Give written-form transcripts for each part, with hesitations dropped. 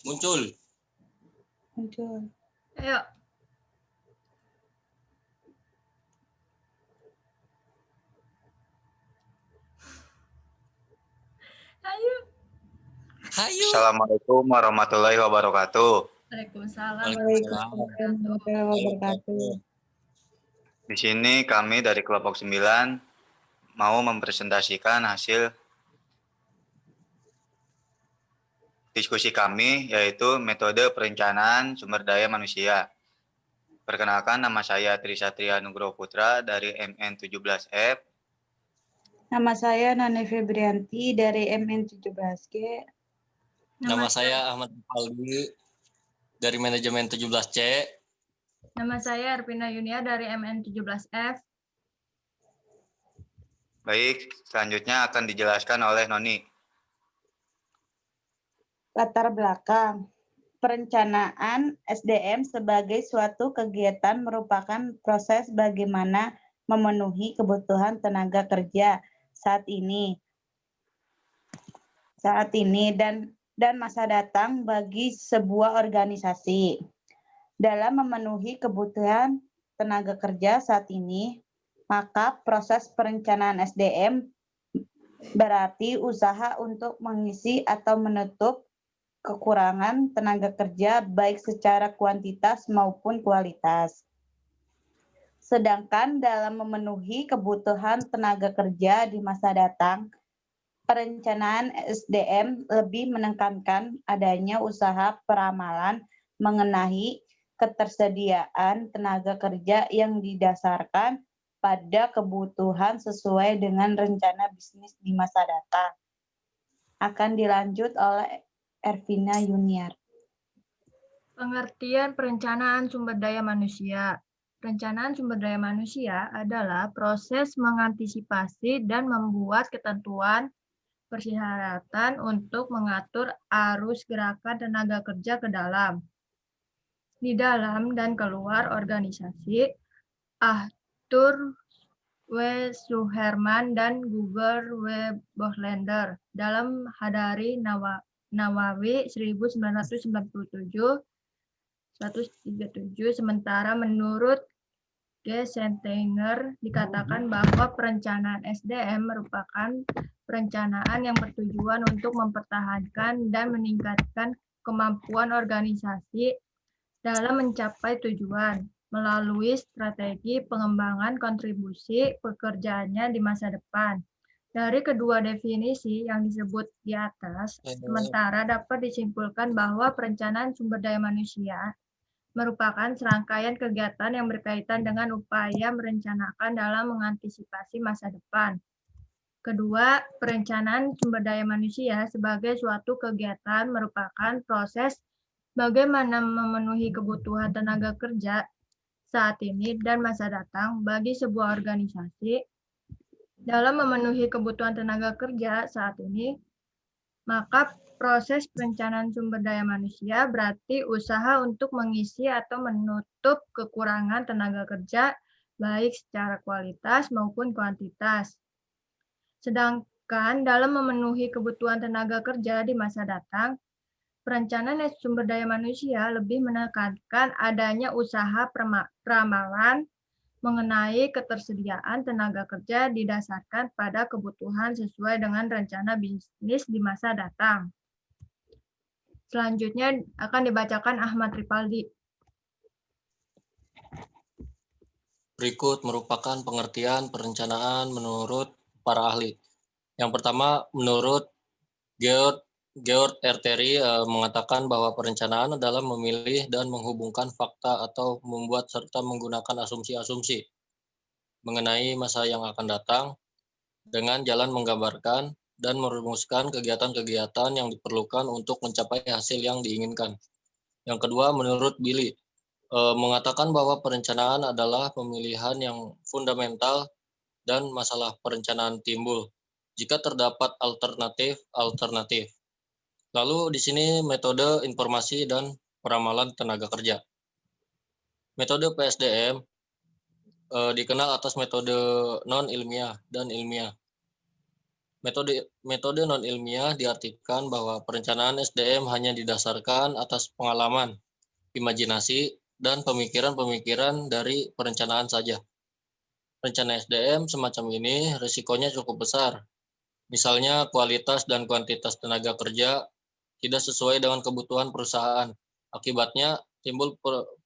Muncul. Ayo. Ayo. Hayu. Assalamualaikum warahmatullahi wabarakatuh. Waalaikumsalam warahmatullahi wabarakatuh. Di sini kami dari kelompok 9 mau mempresentasikan hasil diskusi kami, yaitu metode perencanaan sumber daya manusia. Perkenalkan, nama saya Trisatria Nugroho Putra dari MN17F. Nama saya Nane Febrianti dari MN17G. Nama saya Ahmad Aldi dari manajemen 17C. Nama saya Arpina Yunia dari MN17F. Baik, selanjutnya akan dijelaskan oleh Noni. Latar belakang. Perencanaan SDM sebagai suatu kegiatan merupakan proses bagaimana memenuhi kebutuhan tenaga kerja saat ini dan masa datang bagi sebuah organisasi. Dalam memenuhi kebutuhan tenaga kerja saat ini, maka proses perencanaan SDM berarti usaha untuk mengisi atau menutup kekurangan tenaga kerja baik secara kuantitas maupun kualitas. Sedangkan dalam memenuhi kebutuhan tenaga kerja di masa datang, perencanaan SDM lebih menekankan adanya usaha peramalan mengenai ketersediaan tenaga kerja yang didasarkan pada kebutuhan sesuai dengan rencana bisnis di masa datang. Akan dilanjut oleh Ervina Yuniar. Pengertian perencanaan sumber daya manusia. Perencanaan sumber daya manusia adalah proses mengantisipasi dan membuat ketentuan persyaratan untuk mengatur arus gerakan tenaga kerja ke dalam, di dalam dan keluar organisasi. Arthur W. Suherman dan Guger W. Bohlander dalam Hadari Nawawi 1997, sementara menurut G. Sentinger dikatakan bahwa perencanaan SDM merupakan perencanaan yang bertujuan untuk mempertahankan dan meningkatkan kemampuan organisasi dalam mencapai tujuan melalui strategi pengembangan kontribusi pekerjaannya di masa depan. Dari kedua definisi yang disebut di atas, sementara dapat disimpulkan bahwa perencanaan sumber daya manusia merupakan serangkaian kegiatan yang berkaitan dengan upaya merencanakan dalam mengantisipasi masa depan. Kedua, perencanaan sumber daya manusia sebagai suatu kegiatan merupakan proses bagaimana memenuhi kebutuhan tenaga kerja saat ini dan masa datang bagi sebuah organisasi. Dalam memenuhi kebutuhan tenaga kerja saat ini, maka proses perencanaan sumber daya manusia berarti usaha untuk mengisi atau menutup kekurangan tenaga kerja baik secara kualitas maupun kuantitas. Sedangkan dalam memenuhi kebutuhan tenaga kerja di masa datang, perencanaan sumber daya manusia lebih menekankan adanya usaha peramalan mengenai ketersediaan tenaga kerja didasarkan pada kebutuhan sesuai dengan rencana bisnis di masa datang. Selanjutnya akan dibacakan Ahmad Ripaldi. Berikut merupakan pengertian perencanaan menurut para ahli. Yang pertama, menurut George R. Terry mengatakan bahwa perencanaan adalah memilih dan menghubungkan fakta atau membuat serta menggunakan asumsi-asumsi mengenai masa yang akan datang dengan jalan menggambarkan dan merumuskan kegiatan-kegiatan yang diperlukan untuk mencapai hasil yang diinginkan. Yang kedua, menurut Billy, mengatakan bahwa perencanaan adalah pemilihan yang fundamental dan masalah perencanaan timbul jika terdapat alternatif. Lalu di sini metode informasi dan peramalan tenaga kerja. Metode PSDM dikenal atas metode non-ilmiah dan ilmiah. Metode non-ilmiah diartikan bahwa perencanaan SDM hanya didasarkan atas pengalaman, imajinasi, dan pemikiran-pemikiran dari perencanaan saja. Rencana SDM semacam ini risikonya cukup besar. Misalnya kualitas dan kuantitas tenaga kerja tidak sesuai dengan kebutuhan perusahaan. Akibatnya timbul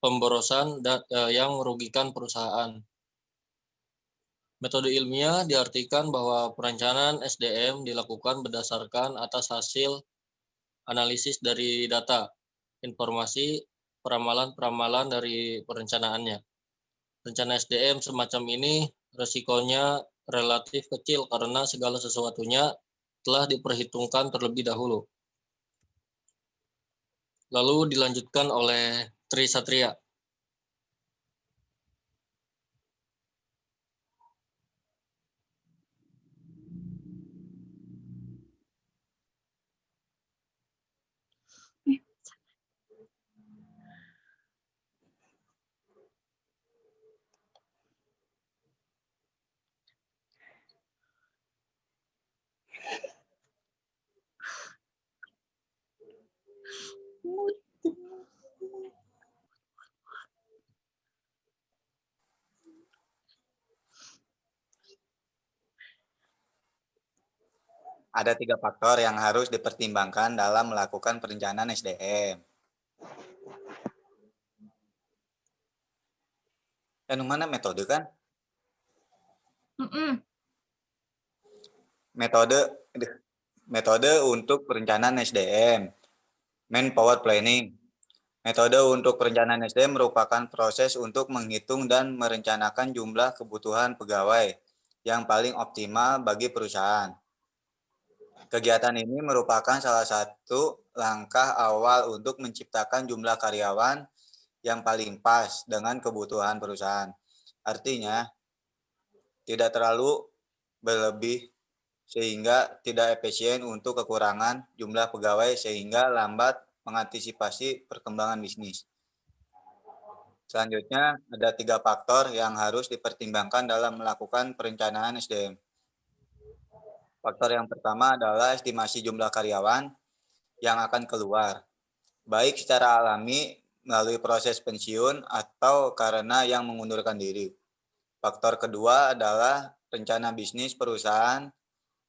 pemborosan yang merugikan perusahaan. Metode ilmiah diartikan bahwa perencanaan SDM dilakukan berdasarkan atas hasil analisis dari data, informasi, peramalan-peramalan dari perencanaannya. Rencana SDM semacam ini resikonya relatif kecil karena segala sesuatunya telah diperhitungkan terlebih dahulu. Lalu dilanjutkan oleh Tri Satria. Ada 3 faktor yang harus dipertimbangkan dalam melakukan perencanaan SDM. Yang mana metode kan? Metode untuk perencanaan SDM. Manpower planning. Metode untuk perencanaan SDM merupakan proses untuk menghitung dan merencanakan jumlah kebutuhan pegawai yang paling optimal bagi perusahaan. Kegiatan ini merupakan salah satu langkah awal untuk menciptakan jumlah karyawan yang paling pas dengan kebutuhan perusahaan. Artinya, tidak terlalu berlebih sehingga tidak efisien untuk kekurangan jumlah pegawai sehingga lambat mengantisipasi perkembangan bisnis. Selanjutnya, ada 3 faktor yang harus dipertimbangkan dalam melakukan perencanaan SDM. Faktor yang pertama adalah estimasi jumlah karyawan yang akan keluar, baik secara alami melalui proses pensiun atau karena yang mengundurkan diri. Faktor kedua adalah rencana bisnis perusahaan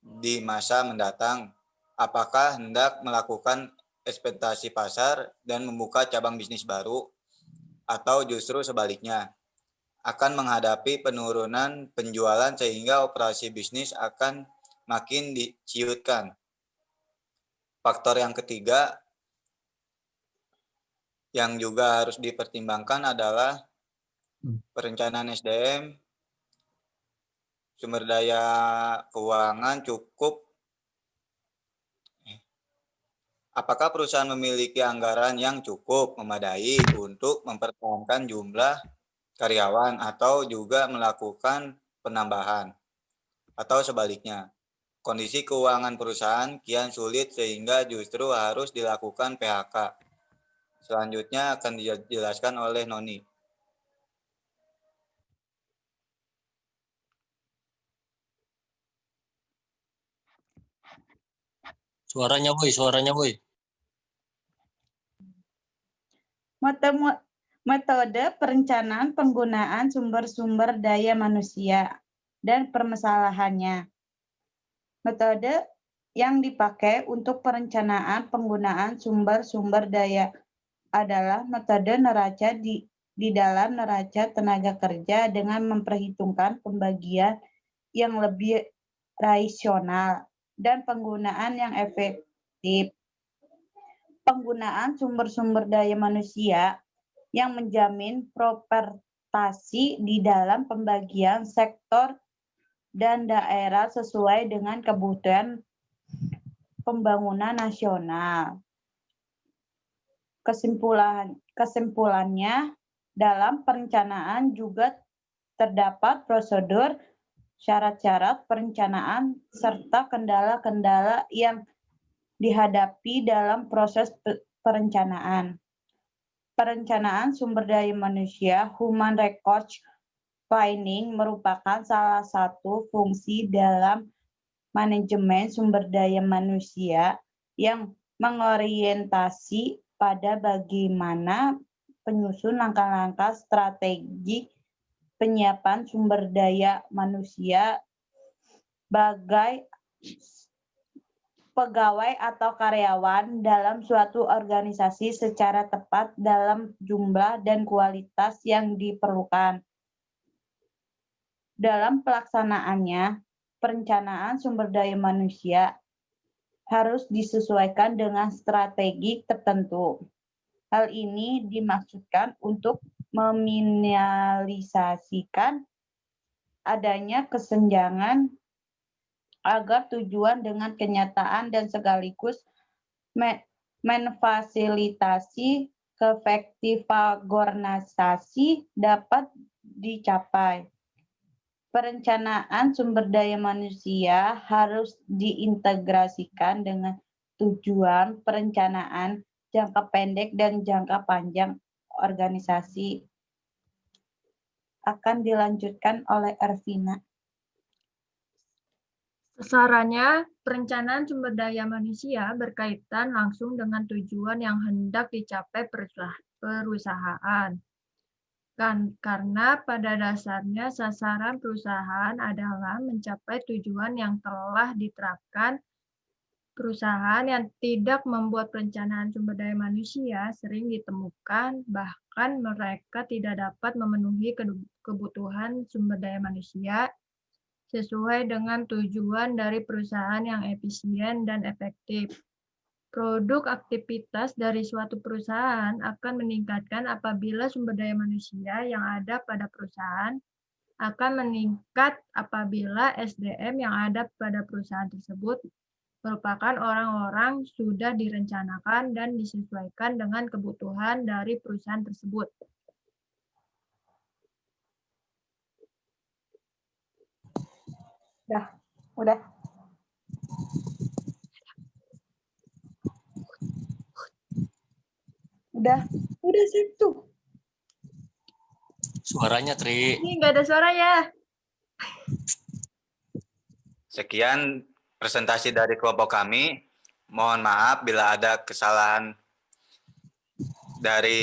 di masa mendatang. Apakah hendak melakukan ekspektasi pasar dan membuka cabang bisnis baru, atau justru sebaliknya, akan menghadapi penurunan penjualan sehingga operasi bisnis akan makin diciutkan. Faktor yang ketiga yang juga harus dipertimbangkan adalah perencanaan SDM, sumber daya keuangan cukup. Apakah perusahaan memiliki anggaran yang cukup memadai untuk mempertahankan jumlah karyawan atau juga melakukan penambahan? Atau sebaliknya, kondisi keuangan perusahaan kian sulit sehingga justru harus dilakukan PHK. Selanjutnya akan dijelaskan oleh Noni. Suaranya, Boy. Metode perencanaan penggunaan sumber-sumber daya manusia dan permasalahannya. Metode yang dipakai untuk perencanaan penggunaan sumber-sumber daya adalah metode neraca di dalam neraca tenaga kerja dengan memperhitungkan pembagian yang lebih rasional dan penggunaan yang efektif. Penggunaan sumber-sumber daya manusia yang menjamin propertasi di dalam pembagian sektor dan daerah sesuai dengan kebutuhan pembangunan nasional. Kesimpulannya, dalam perencanaan juga terdapat prosedur, syarat-syarat perencanaan, serta kendala-kendala yang dihadapi dalam proses perencanaan. Perencanaan sumber daya manusia, human resource planning, merupakan salah satu fungsi dalam manajemen sumber daya manusia yang mengorientasi pada bagaimana penyusun langkah-langkah strategi penyiapan sumber daya manusia bagai pegawai atau karyawan dalam suatu organisasi secara tepat dalam jumlah dan kualitas yang diperlukan. Dalam pelaksanaannya, perencanaan sumber daya manusia harus disesuaikan dengan strategi tertentu. Hal ini dimaksudkan untuk meminimalisasikan adanya kesenjangan agar tujuan dengan kenyataan dan sekaligus memfasilitasi keefektifan organisasi dapat dicapai. Perencanaan sumber daya manusia harus diintegrasikan dengan tujuan perencanaan jangka pendek dan jangka panjang organisasi. Akan dilanjutkan oleh Ervina. Sasarannya, perencanaan sumber daya manusia berkaitan langsung dengan tujuan yang hendak dicapai perusahaan. Karena pada dasarnya sasaran perusahaan adalah mencapai tujuan yang telah diterapkan. Perusahaan yang tidak membuat perencanaan sumber daya manusia sering ditemukan, bahkan mereka tidak dapat memenuhi kebutuhan sumber daya manusia sesuai dengan tujuan dari perusahaan yang efisien dan efektif. Produk aktivitas dari suatu perusahaan akan meningkatkan apabila sumber daya manusia yang ada pada perusahaan akan meningkat apabila SDM yang ada pada perusahaan tersebut merupakan orang-orang sudah direncanakan dan disesuaikan dengan kebutuhan dari perusahaan tersebut. Udah. Udah sip tuh. Suaranya, Tri. Ini nggak ada suaranya. Sekian presentasi dari kelompok kami. Mohon maaf bila ada kesalahan dari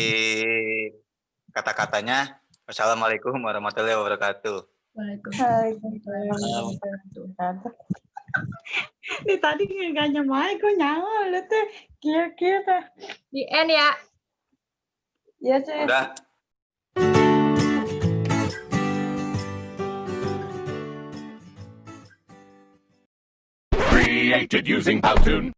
kata-katanya. Wassalamualaikum warahmatullahi wabarakatuh. Waalaikumsalam. Ini tadi nggak nyamai, gue nyala lu teh. Kira-kira teh. Di N ya. Ya sih. Udah. Created using Powtoon.